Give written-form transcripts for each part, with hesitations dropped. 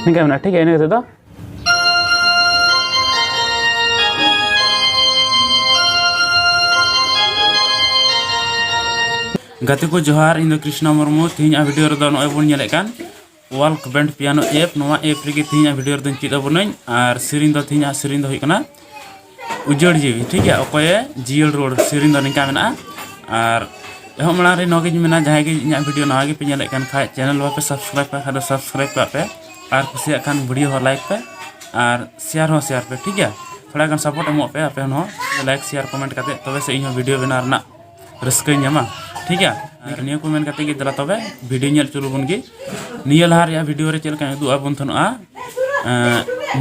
निका मेना ठीक है इन कते दो गाते को जोहार इन कृष्णा मुर्मू तीन वीडियो रे दो नय बन नेले कान वाल्क बैंड पियानो ऐप नोवा ऐप रे तीन वीडियो रे चिद अबनई और सिरिन दो तीन सिरिन दो हुई उजड़ जीवी ठीक है अकोय जियल रोड सिरिन दो निका मेना और एहो मना रे नगे मेना जहां गे इन वीडियो नवा गे पे नेले कान खाय चैनल वापे सब्सक्राइब पे खादो सब्सक्राइब पे और कुसिया कान वीडियो हो लाइक पे और शेयर पे ठीक है थोड़ा गान सपोर्ट एमो पे आपे हो लाइक शेयर कमेंट करते तबे से इन वीडियो बना रना रस्कई ᱧᱟᱢᱟ ठीक है निया को मेन करते कि दला तबे वीडियो नेल चलु बन गे निया लहार या वीडियो रे चलका उदु आबन थनआ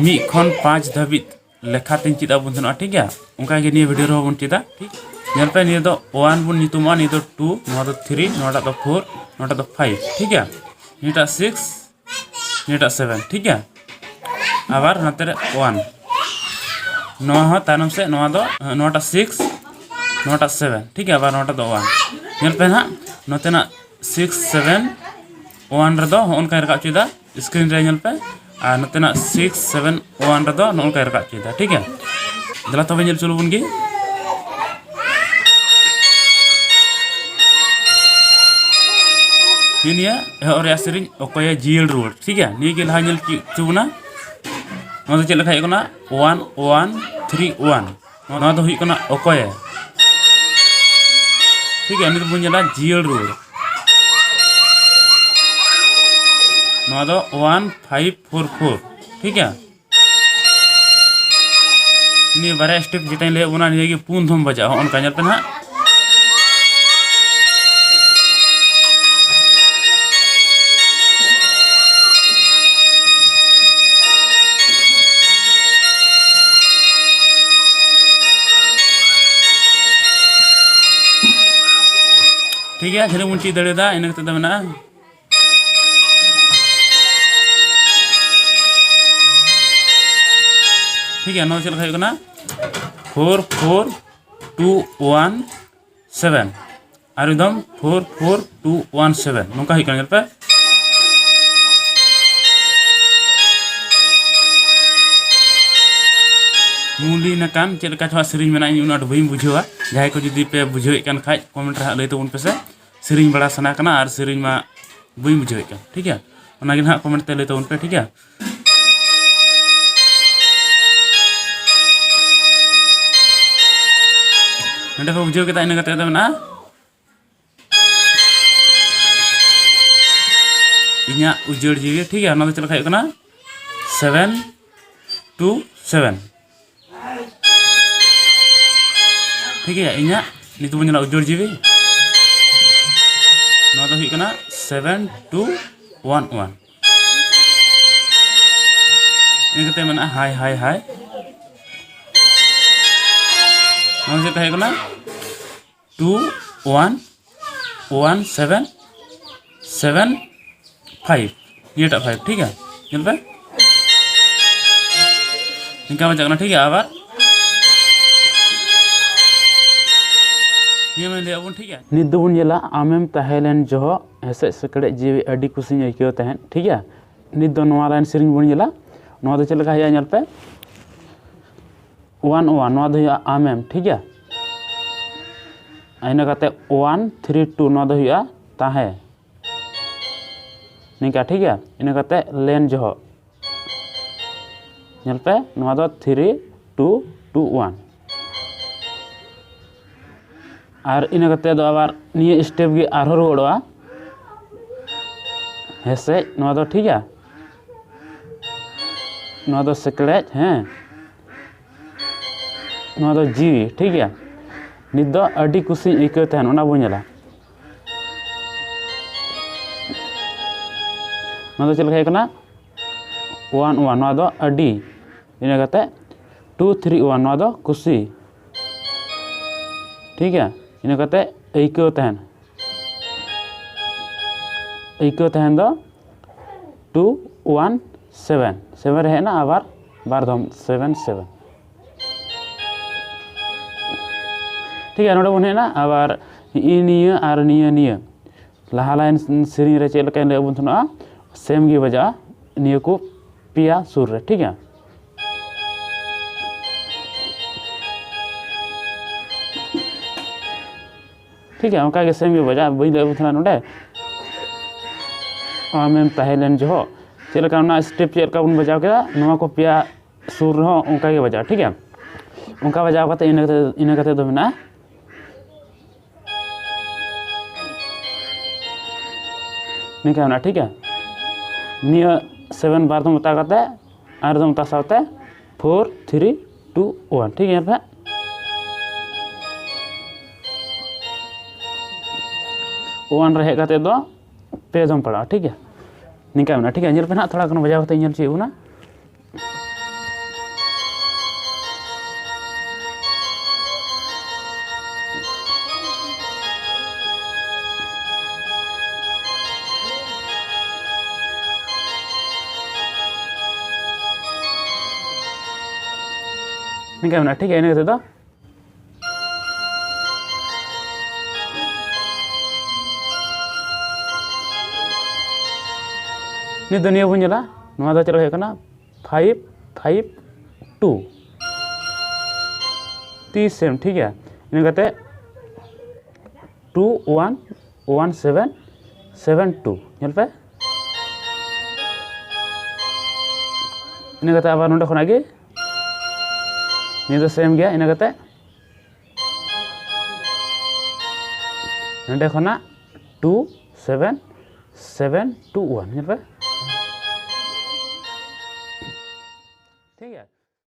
मी खन 5 धाबित लेखा तीन चिदा बन थनआ ठीक है उनका के निया वीडियो रो बन चिदा ठीक नेल पे निया दो 1 बन नितुमा नि दो 2 नोडा दो 3 नोडा दो 4 नोडा दो 5 ठीक है निटा 6 निटा 7 ठीक है आबार नते 1 नोआ हो तानम से नोआ दो नोटा 6 नोटा 7 ठीक है आबार नोटा दो 1 नेल पे ना नोतेना 6 7 1 रे दो होन का रका चुदा स्क्रीन रे नेल पे और नोतेना 6 7 1 रे दो नोन का रका चुदा ठीक है दला तबे नेल चलु बन गे निया और यासरिन ओकोय जियल रोड ठीक है नी गे लहा नेल चुबना नो चेल लखा इकना 1 1 3 1 नो दो हुई कना ओकोय ठीक है नित बुझला जियल रोड नो दो 1544 ठीक है ini बारे स्टेप जितने ले उना निये की पून धम बजा हो उनका नेल पे ना ठीक है झले मुंची दड़ेदा इन कते दमना ठीक है नो चल खाय कना 4 4 2 1 7 और एकदम 4 4 2 1 7 नोका ही कना पे मूली नकान चल का छवा सिरिंज मेना उना दो बई बुझवा जाय को जदी पे बुझे कान खाय कमेंट रा लई तो उन पे से सिरिंज बड़ा सना कना और सिरिंज मा बई बुझे कान ठीक है ओना गे ना कमेंट ते लई तो उन पे ठीक है नंदे पे बुझे केता इन कते ना इन्या उजड़ जीवे ठीक है ओना चल खाय कना 7 2 7 ठीक है इन्या नितु बन उजड़ जीवी ना तो हुई कना 7 2 1 1 इन कते मना हाय हाय हाय ना से कहे कना 2 1 1 7 7 5 ये टा 5 ठीक है चल पे इनका बचा ना ठीक है आबार ये मैं ले अब ठीक है नित दो बन जेला आमेम तहेलेन जो हेसे सकड़े जीवी अडी कुसिन आइको तहन ठीक है नित दो नवा लाइन सिरिंग बन जेला नवा दो चल का है नेल पे 1 1 नवा दो आमेम ठीक है आइना कते 1 3 2 नवा दो हुआ ताहे निका ठीक है इन कते लेन जो नेल पे नवा दो 3 2 2 1 और इन कते दो आबार निये स्टेप गे आरो रोडवा हेसे नवा दो ठीक है नवा दो सकड़े हैं नवा दो जी ठीक है नित दो अडी कुसी इको तहन ओना बुझला नवा दो चल खाय कना 1 1 नवा दो अडी इन कते 2 3 1 नवा दो कुसी ठीक है इन कते इको तहन दो 2 1 7 7 रहे ना आबार बार दम 7 7 ठीक है नोडे बने ना आबार निया और निया लहा लाइन सिरिंग रे चेल का ले बन थना सेम गे बजा निया को पिया सुर रे ठीक है ठीक है उनका सेम भी बजा बी लगे नोडे आमें तहलेन जो चलका स्टेप चलका बन बजाव के को पिया सुर उनका बजाव ठीक है उनका बजाव करते इन दो मेना निका ठीक है निया 7 बार दम बता और दम साथे 4 3 2 1 ठीक है पे 1 रे हेज दो पे दम पड़ा ठीक है निका ठीक है पे ना थोड़ा बजाव करते चेबना निका ठीक है इन दो नि दुनिया बन चला चलो 5 5 2 तीस सेम ठीक है इन 2 1 1 7 7 2 पे इन अब ना खुना नि सेम गया इन नोडे खुना 2 7 7 2 1 पे